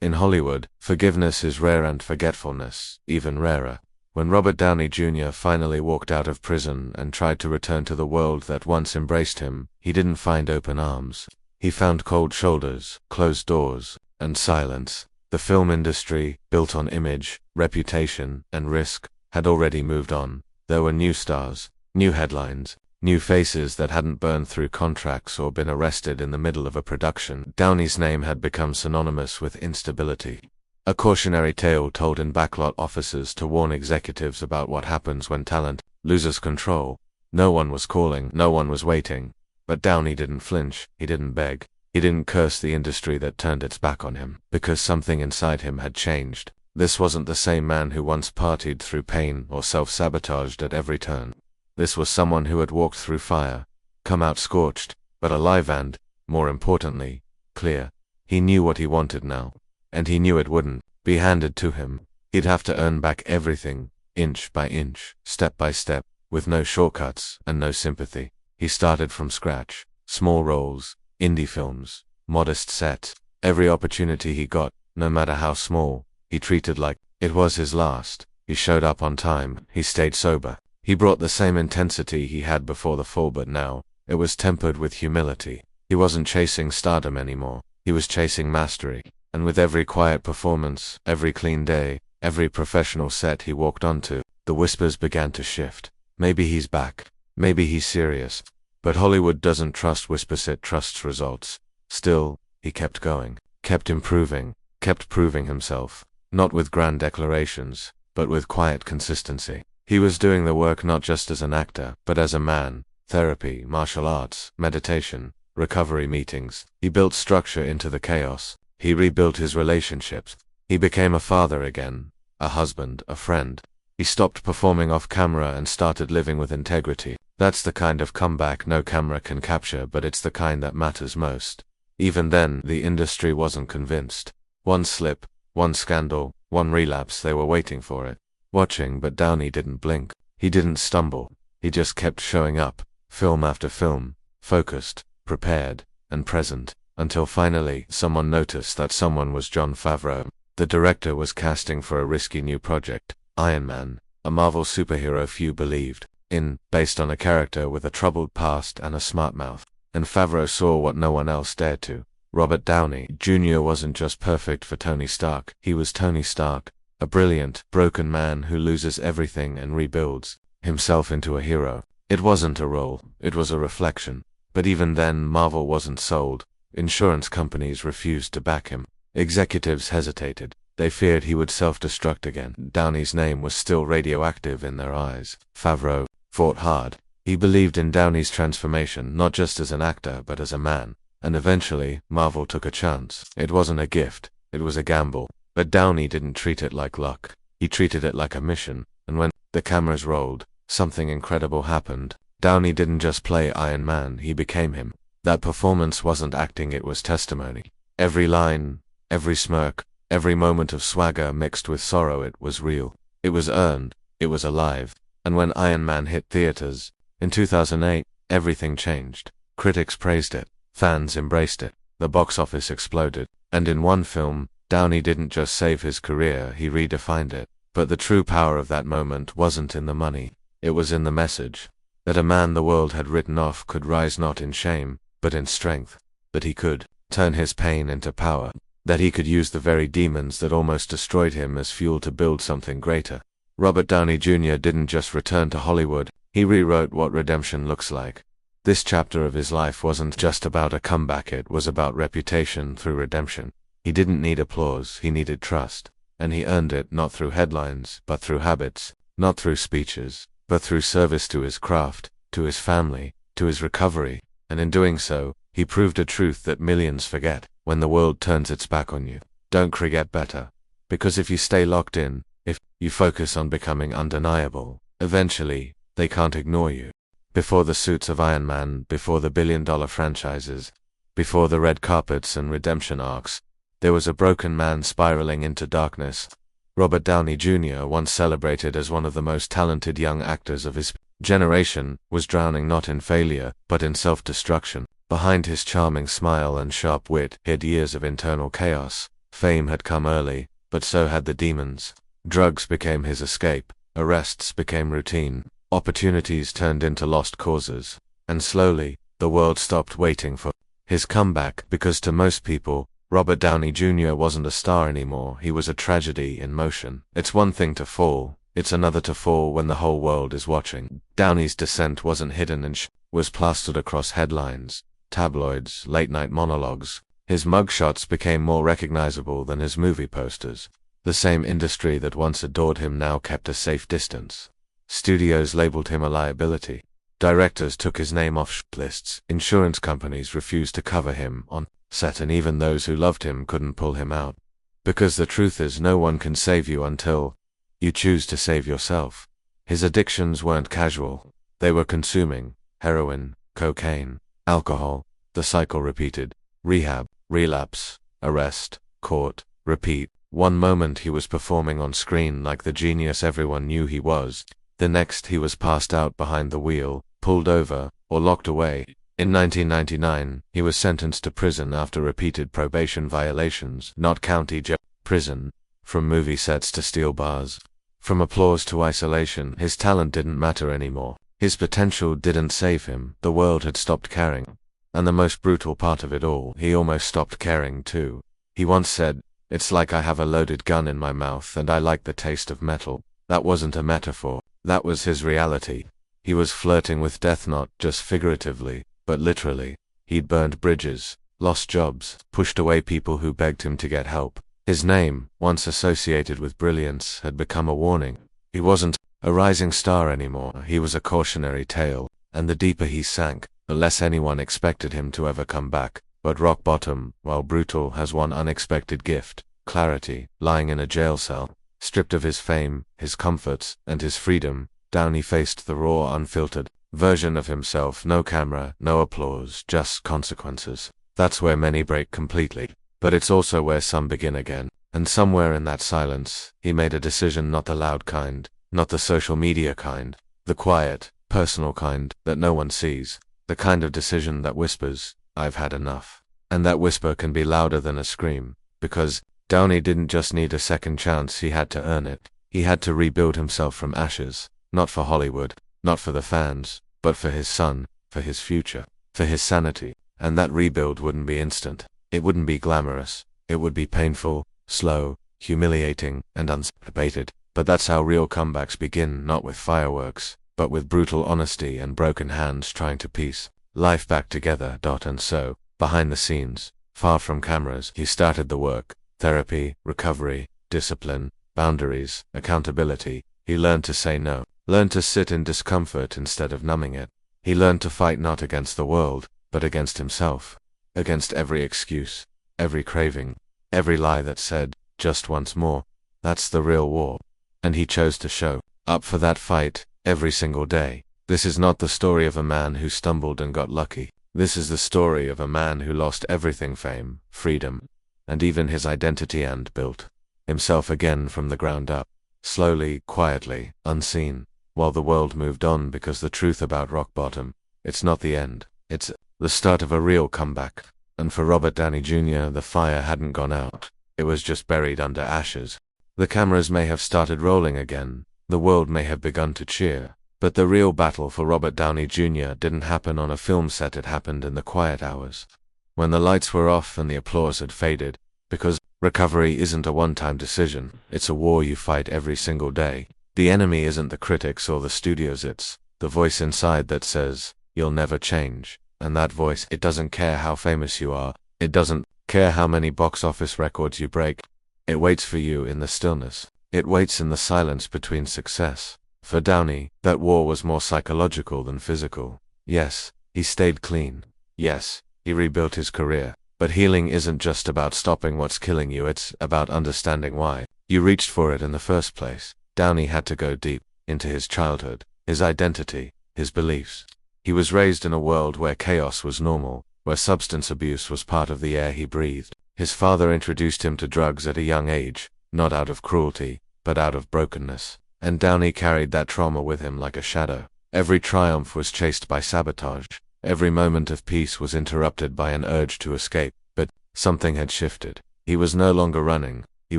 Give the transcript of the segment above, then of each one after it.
In Hollywood, forgiveness is rare and forgetfulness, even rarer. When Robert Downey Jr. finally walked out of prison and tried to return to the world that once embraced him, he didn't find open arms. He found cold shoulders, closed doors, and silence. The film industry, built on image, reputation, and risk, had already moved on. There were new stars, new headlines, new faces that hadn't burned through contracts or been arrested in the middle of a production. Downey's name had become synonymous with instability. A cautionary tale told in backlot offices to warn executives about what happens when talent loses control. No one was calling, no one was waiting. But Downey didn't flinch, he didn't beg. He didn't curse the industry that turned its back on him, because something inside him had changed. This wasn't the same man who once partied through pain or self-sabotaged at every turn. This was someone who had walked through fire, come out scorched, but alive and, more importantly, clear. He knew what he wanted now, and he knew it wouldn't be handed to him. He'd have to earn back everything, inch by inch, step by step, with no shortcuts and no sympathy. He started from scratch, small roles, indie films, modest sets. Every opportunity he got, no matter how small, he treated like it was his last. He showed up on time, he stayed sober. He brought the same intensity he had before the fall, but now, it was tempered with humility. He wasn't chasing stardom anymore, he was chasing mastery. And with every quiet performance, every clean day, every professional set he walked onto, the whispers began to shift. Maybe he's back. Maybe he's serious. But Hollywood doesn't trust whispers, it trusts results. Still, he kept going, kept improving, kept proving himself. Not with grand declarations, but with quiet consistency. He was doing the work not just as an actor, but as a man. Therapy, martial arts, meditation, recovery meetings. He built structure into the chaos. He rebuilt his relationships. He became a father again, a husband, a friend. He stopped performing off camera and started living with integrity. That's the kind of comeback no camera can capture, but it's the kind that matters most. Even then, the industry wasn't convinced. One slip, one scandal, one relapse, they were waiting for it. Watching, but Downey didn't blink. He didn't stumble. He just kept showing up, film after film, focused, prepared, and present. Until finally, someone noticed that someone was Jon Favreau. The director was casting for a risky new project, Iron Man, a Marvel superhero few believed in, based on a character with a troubled past and a smart mouth. And Favreau saw what no one else dared to. Robert Downey Jr. wasn't just perfect for Tony Stark, he was Tony Stark, a brilliant, broken man who loses everything and rebuilds himself into a hero. It wasn't a role, it was a reflection. But even then, Marvel wasn't sold. Insurance companies refused to back him. Executives hesitated. They feared he would self-destruct again. Downey's name was still radioactive in their eyes. Favreau fought hard. He believed in Downey's transformation, not just as an actor, but as a man. And eventually, Marvel took a chance. It wasn't a gift, it was a gamble. But Downey didn't treat it like luck. He treated it like a mission. And when the cameras rolled, something incredible happened. Downey didn't just play Iron Man, he became him. That performance wasn't acting, it was testimony. Every line, every smirk, every moment of swagger mixed with sorrow, it was real. It was earned. It was alive. And when Iron Man hit theaters, in 2008, everything changed. Critics praised it. Fans embraced it. The box office exploded. And in one film, Downey didn't just save his career, he redefined it. But the true power of that moment wasn't in the money. It was in the message. That a man the world had written off could rise not in shame, but in strength. That he could turn his pain into power. That he could use the very demons that almost destroyed him as fuel to build something greater. Robert Downey Jr. didn't just return to Hollywood, he rewrote what redemption looks like. This chapter of his life wasn't just about a comeback, it was about reputation through redemption. He didn't need applause, he needed trust. And he earned it not through headlines, but through habits. Not through speeches, but through service to his craft, to his family, to his recovery. And in doing so, he proved a truth that millions forget. When the world turns its back on you, don't get better. Because if you stay locked in, if you focus on becoming undeniable, eventually, they can't ignore you. Before the suits of Iron Man, before the billion-dollar franchises, before the red carpets and redemption arcs, there was a broken man spiraling into darkness. Robert Downey Jr., once celebrated as one of the most talented young actors of his generation, was drowning not in failure, but in self-destruction. Behind his charming smile and sharp wit hid years of internal chaos, Fame had come early, but so had the demons. Drugs became his escape, arrests became routine, opportunities turned into lost causes, and slowly, the world stopped waiting for his comeback because to most people, Robert Downey Jr. wasn't a star anymore, he was a tragedy in motion. It's one thing to fall, it's another to fall when the whole world is watching. Downey's descent wasn't hidden and was plastered across headlines, tabloids, late-night monologues. His mugshots became more recognizable than his movie posters. The same industry that once adored him now kept a safe distance. Studios labeled him a liability. Directors took his name off lists. Insurance companies refused to cover him on set, and even those who loved him couldn't pull him out. Because the truth is, no one can save you until you choose to save yourself. His addictions weren't casual. They were consuming heroin, cocaine, alcohol. The cycle repeated. Rehab, relapse, arrest, court, repeat. One moment he was performing on screen like the genius everyone knew he was. The next he was passed out behind the wheel, pulled over, or locked away. In 1999, he was sentenced to prison after repeated probation violations, not county jail, prison. From movie sets to steel bars. From applause to isolation, his talent didn't matter anymore. His potential didn't save him. The world had stopped caring. And the most brutal part of it all, he almost stopped caring too. He once said, "It's like I have a loaded gun in my mouth and I like the taste of metal." That wasn't a metaphor. That was his reality. He was flirting with death, not just figuratively, but literally. He'd burned bridges, lost jobs, pushed away people who begged him to get help. His name, once associated with brilliance, had become a warning. He wasn't a rising star anymore. He was a cautionary tale, and the deeper he sank, the less anyone expected him to ever come back. But rock bottom, while brutal, has one unexpected gift: clarity. Lying in a jail cell, stripped of his fame, his comforts, and his freedom, Downey faced the raw, unfiltered version of himself. No camera, no applause, just consequences. That's where many break completely. But it's also where some begin again. And somewhere in that silence, he made a decision, not the loud kind, not the social media kind, the quiet, personal kind that no one sees. The kind of decision that whispers, "I've had enough." And that whisper can be louder than a scream, because Downey didn't just need a second chance, he had to earn it. He had to rebuild himself from ashes, not for Hollywood, not for the fans, but for his son, for his future, for his sanity. And that rebuild wouldn't be instant. It wouldn't be glamorous. It would be painful, slow, humiliating, and undebated. But that's how real comebacks begin, not with fireworks, but with brutal honesty and broken hands trying to piece life back together. And so, behind the scenes, far from cameras, he started the work. Therapy, recovery, discipline, boundaries, accountability. He learned to say no, learned to sit in discomfort instead of numbing it. He learned to fight not against the world, but against himself. Against every excuse, every craving, every lie that said, "Just once more." That's the real war. And he chose to show up for that fight every single day. This is not the story of a man who stumbled and got lucky. This is the story of a man who lost everything: fame, freedom, and even his identity, and built himself again from the ground up. Slowly, quietly, unseen, while the world moved on, because the truth about rock bottom, it's not the end. It's the start of a real comeback. And for Robert Downey Jr., the fire hadn't gone out. It was just buried under ashes. The cameras may have started rolling again. The world may have begun to cheer. But the real battle for Robert Downey Jr. didn't happen on a film set. It happened in the quiet hours, when the lights were off and the applause had faded. Because recovery isn't a one-time decision. It's a war you fight every single day. The enemy isn't the critics or the studios. It's the voice inside that says, "You'll never change." And that voice, it doesn't care how famous you are. It doesn't care how many box office records you break. It waits for you in the stillness. It waits in the silence between success. For Downey, that war was more psychological than physical. Yes, he stayed clean. Yes, he rebuilt his career. But healing isn't just about stopping what's killing you, it's about understanding why you reached for it in the first place. Downey had to go deep into his childhood, his identity, his beliefs. He was raised in a world where chaos was normal, where substance abuse was part of the air he breathed. His father introduced him to drugs at a young age, not out of cruelty, but out of brokenness. And Downey carried that trauma with him like a shadow. Every triumph was chased by sabotage. Every moment of peace was interrupted by an urge to escape. But something had shifted. He was no longer running, he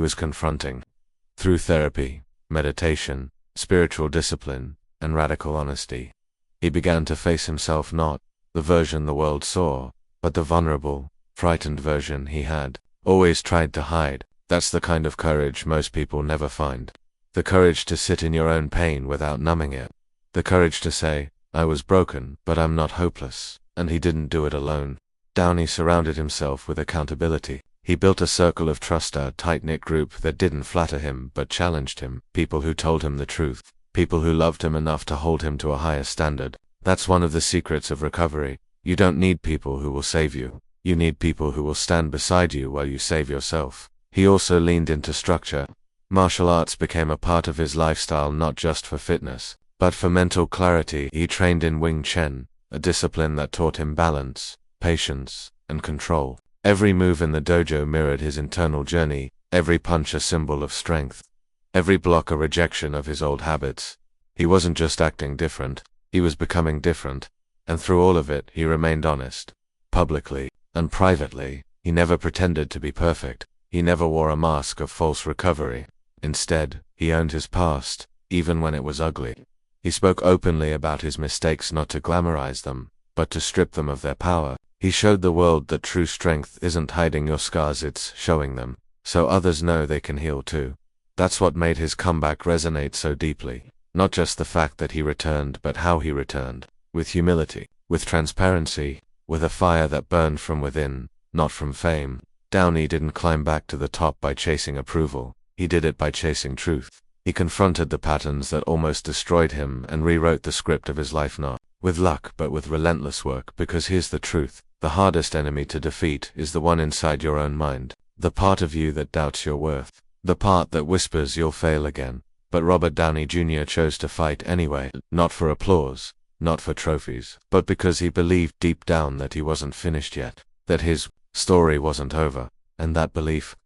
was confronting. Through therapy, meditation, spiritual discipline, and radical honesty, he began to face himself, not the version the world saw, but the vulnerable, frightened version he had always tried to hide. That's the kind of courage most people never find. The courage to sit in your own pain without numbing it. The courage to say, I was broken, but I'm not hopeless. And he didn't do it alone. Downey surrounded himself with accountability. He built a circle of trust, a tight-knit group that didn't flatter him but challenged him. People who told him the truth. People who loved him enough to hold him to a higher standard. That's one of the secrets of recovery. You don't need people who will save you. You need people who will stand beside you while you save yourself. He also leaned into structure. Martial arts became a part of his lifestyle, not just for fitness, but for mental clarity. He trained in Wing Chun, a discipline that taught him balance, patience, and control. Every move in the dojo mirrored his internal journey, every punch a symbol of strength, every block a rejection of his old habits. He wasn't just acting different, he was becoming different, and through all of it he remained honest. Publicly and privately, he never pretended to be perfect. He never wore a mask of false recovery. Instead, he owned his past, even when it was ugly. He spoke openly about his mistakes, not to glamorize them, but to strip them of their power. He showed the world that true strength isn't hiding your scars, it's showing them, so others know they can heal too. That's what made his comeback resonate so deeply. Not just the fact that he returned, but how he returned. With humility, with transparency, with a fire that burned from within, not from fame. Downey didn't climb back to the top by chasing approval. He did it by chasing truth. He confronted the patterns that almost destroyed him and rewrote the script of his life, not with luck but with relentless work. Because here's the truth. The hardest enemy to defeat is the one inside your own mind. The part of you that doubts your worth. The part that whispers you'll fail again. But Robert Downey Jr. chose to fight anyway, not for applause, not for trophies, but because he believed deep down that he wasn't finished yet, that his story wasn't over. And that belief,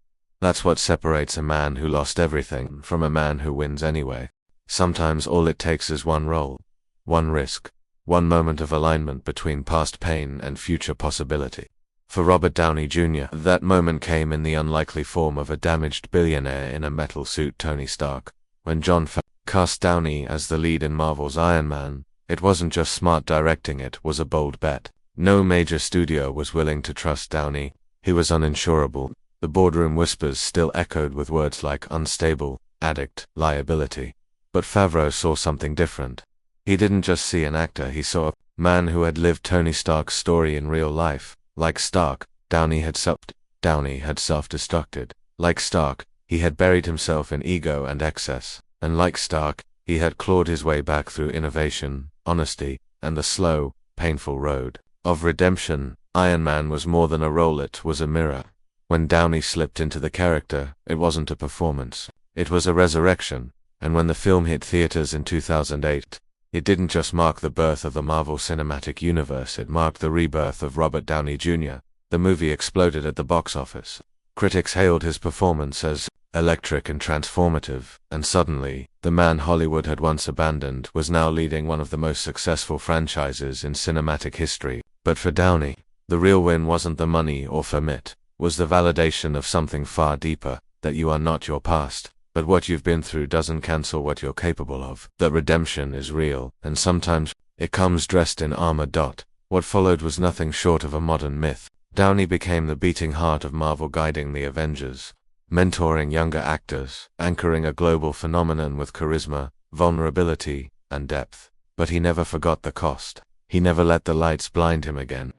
that's what separates a man who lost everything from a man who wins anyway. Sometimes all it takes is one roll, one risk, one moment of alignment between past pain and future possibility. For Robert Downey Jr., that moment came in the unlikely form of a damaged billionaire in a metal suit, Tony Stark. When John cast Downey as the lead in Marvel's Iron Man, it wasn't just smart directing, it was a bold bet. No major studio was willing to trust Downey. He was uninsurable. The boardroom whispers still echoed with words like unstable, addict, liability. But Favreau saw something different. He didn't just see an actor, he saw a man who had lived Tony Stark's story in real life. Like Stark, Downey had self-destructed. Like Stark, he had buried himself in ego and excess. And like Stark, he had clawed his way back through innovation, honesty, and the slow, painful road of redemption. Iron Man was more than a role, it was a mirror. When Downey slipped into the character, it wasn't a performance. It was a resurrection. And when the film hit theaters in 2008, it didn't just mark the birth of the Marvel Cinematic Universe, it marked the rebirth of Robert Downey Jr. The movie exploded at the box office. Critics hailed his performance as electric and transformative, and suddenly, the man Hollywood had once abandoned was now leading one of the most successful franchises in cinematic history. But for Downey, the real win wasn't the money or fame, it was the validation of something far deeper, that you are not your past, but what you've been through doesn't cancel what you're capable of. That redemption is real, and sometimes, it comes dressed in armor. What followed was nothing short of a modern myth. Downey became the beating heart of Marvel, guiding the Avengers, mentoring younger actors, anchoring a global phenomenon with charisma, vulnerability, and depth. But he never forgot the cost. He never let the lights blind him again.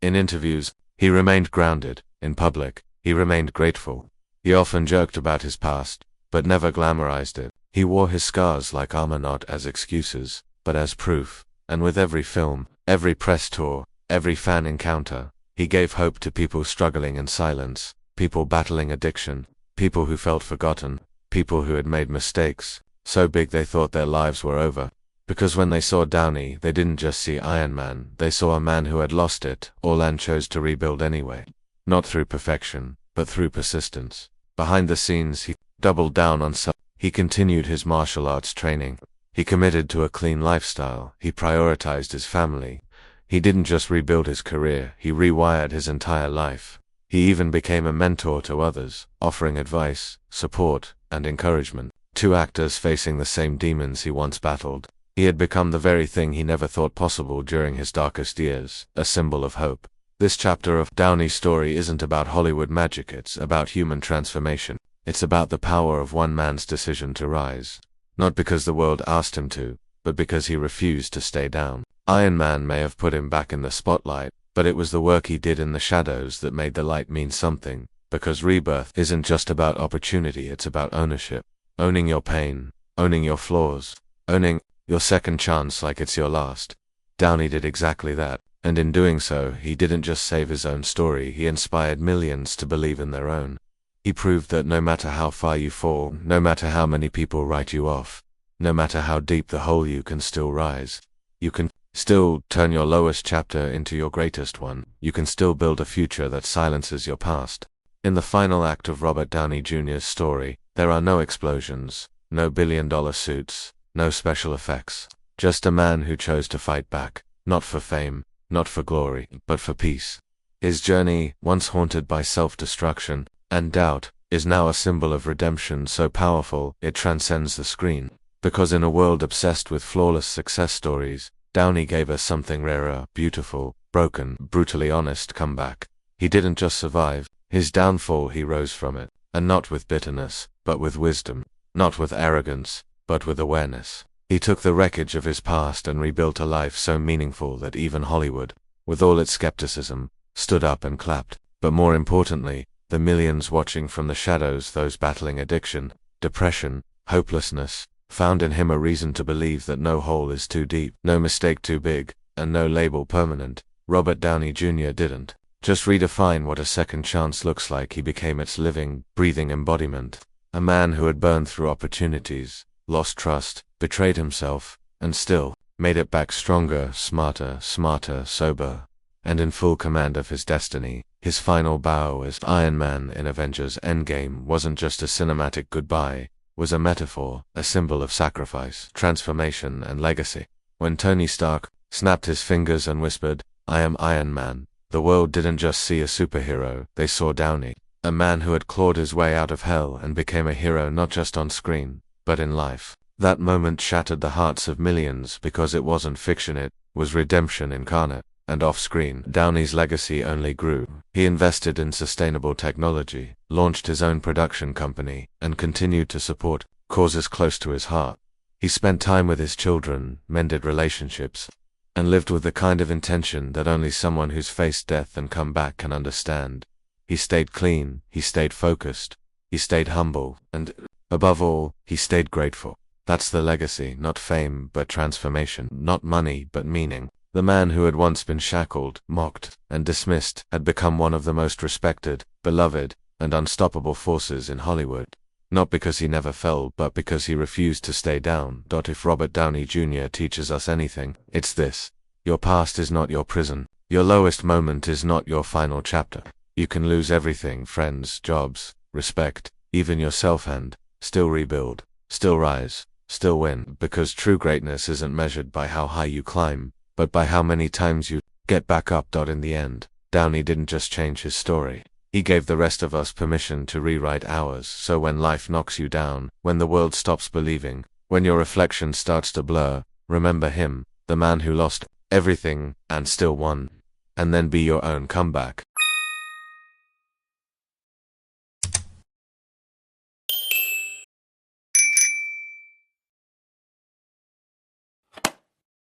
In interviews, he remained grounded. In public, he remained grateful. He often joked about his past, but never glamorized it. He wore his scars like armor, not as excuses, but as proof. And with every film, every press tour, every fan encounter, he gave hope to people struggling in silence, people battling addiction, people who felt forgotten, people who had made mistakes so big they thought their lives were over. Because when they saw Downey, they didn't just see Iron Man, they saw a man who had lost it all and chose to rebuild anyway. Not through perfection, but through persistence. Behind the scenes, he doubled down on self. He continued his martial arts training. He committed to a clean lifestyle. He prioritized his family. He didn't just rebuild his career, he rewired his entire life. He even became a mentor to others, offering advice, support, and encouragement. Two actors facing the same demons he once battled. He had become the very thing he never thought possible during his darkest years, a symbol of hope. This chapter of Downey's story isn't about Hollywood magic, it's about human transformation. It's about the power of one man's decision to rise. Not because the world asked him to, but because he refused to stay down. Iron Man may have put him back in the spotlight, but it was the work he did in the shadows that made the light mean something. Because rebirth isn't just about opportunity, it's about ownership. Owning your pain, owning your flaws, owning your second chance like it's your last. Downey did exactly that, and in doing so, he didn't just save his own story, he inspired millions to believe in their own. He proved that no matter how far you fall, no matter how many people write you off, no matter how deep the hole, you can still rise. You can still turn your lowest chapter into your greatest one. You can still build a future that silences your past. In the final act of Robert Downey Jr.'s story, there are no explosions, no billion-dollar suits, no special effects. Just a man who chose to fight back, not for fame, not for glory, but for peace. His journey, once haunted by self-destruction and doubt, is now a symbol of redemption so powerful it transcends the screen. Because in a world obsessed with flawless success stories, Downey gave us something rarer, beautiful, broken, brutally honest comeback. He didn't just survive his downfall, he rose from it, and not with bitterness, but with wisdom, not with arrogance, but with awareness. He took the wreckage of his past and rebuilt a life so meaningful that even Hollywood, with all its skepticism, stood up and clapped. But more importantly, the millions watching from the shadows, those battling addiction, depression, hopelessness, found in him a reason to believe that no hole is too deep, no mistake too big, and no label permanent. Robert Downey Jr. didn't just redefine what a second chance looks like, he became its living, breathing embodiment. A man who had burned through opportunities, lost trust, betrayed himself, and still made it back stronger, smarter, sober, and in full command of his destiny. His final bow as Iron Man in Avengers Endgame wasn't just a cinematic goodbye, was a metaphor, a symbol of sacrifice, transformation, and legacy. When Tony Stark snapped his fingers and whispered, "I am Iron Man," the world didn't just see a superhero, they saw Downey, a man who had clawed his way out of hell and became a hero not just on screen, but in life. That moment shattered the hearts of millions because it wasn't fiction, it was redemption incarnate. And off-screen, Downey's legacy only grew. He invested in sustainable technology, launched his own production company, and continued to support causes close to his heart. He spent time with his children, mended relationships, and lived with the kind of intention that only someone who's faced death and come back can understand. He stayed clean, he stayed focused, he stayed humble, and, above all, he stayed grateful. That's the legacy, not fame, but transformation, not money, but meaning. The man who had once been shackled, mocked, and dismissed had become one of the most respected, beloved, and unstoppable forces in Hollywood. Not because he never fell, but because he refused to stay down. If Robert Downey Jr. teaches us anything, it's this. Your past is not your prison. Your lowest moment is not your final chapter. You can lose everything, friends, jobs, respect, even yourself, and still rebuild, still rise, still win, because true greatness isn't measured by how high you climb, but by how many times you get back up. In the end, Downey didn't just change his story. He gave the rest of us permission to rewrite ours. So when life knocks you down, when the world stops believing, when your reflection starts to blur, remember him, the man who lost everything and still won. And then be your own comeback.